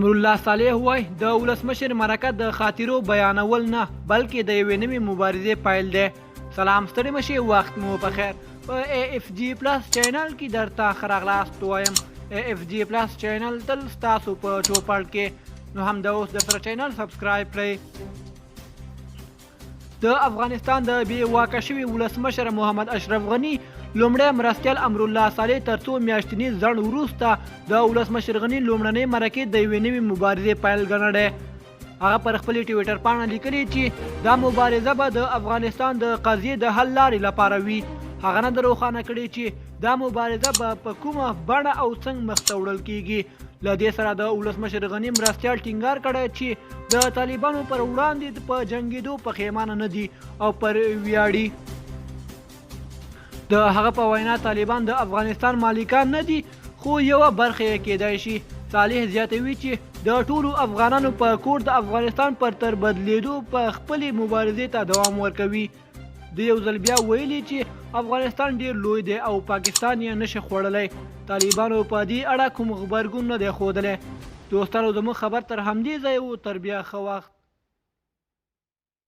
امرالله صالح وایي د ولسمشر مرکه د خاطرو بیانول نه بلکې د یوې نوې مبارزې پیل دی. سلام ستړي مشئ، وخت مو په خیر. په AFG پلس چینل کې درته ښه راغلاست وایم. AFG پلس چینل تل ستاسو په چوپړ کې، نو همدا اوس درسره چینل سبسکرایب کړئ. د افغانستان د بې واکه شوي ولسمشر محمد اشرف غني لومړی مرستیال امرالله صالح تر څو میاشتني ځنډ وروسته د ولسمشر غني لومړنۍ مرکې د یوې نوې مبارزې پیل ګڼلی. هغه پر خپلې ټویټر پاڼه لیکلي چې دا مبارزه به د افغانستان د قضیې د حل لارې لپاره وي. هغه نه د روښانه کړي چې دا مبارزه به په کومه بڼه او څنګه مخته وړل کیږي. له دې سره د ولسمشر غني مرستیال ټینګار کړی چې د طالبانو پر وړاندې په جنګېدو پښیمانه نه دي او پر ویاړي. د هغه په وینا طالبان د افغانستان مالکان نه دي خو یوه برخه یې کیدای شي. صالح زیاتوي چې د ټولو افغانانو په کور د افغانستان پر تر بدلیدو په خپلې مبارزې ته دوام ورکوي. د یو ځل بیا ویلي چې افغانستان ډیر لوی دی او پاکستان یې نشي خوړلی. طالبانو په دې اړه کوم غبرګون نه دی ښودلی. دوستانو زموږ خبر تر همدې ځای و، تر بیا ښه وخت.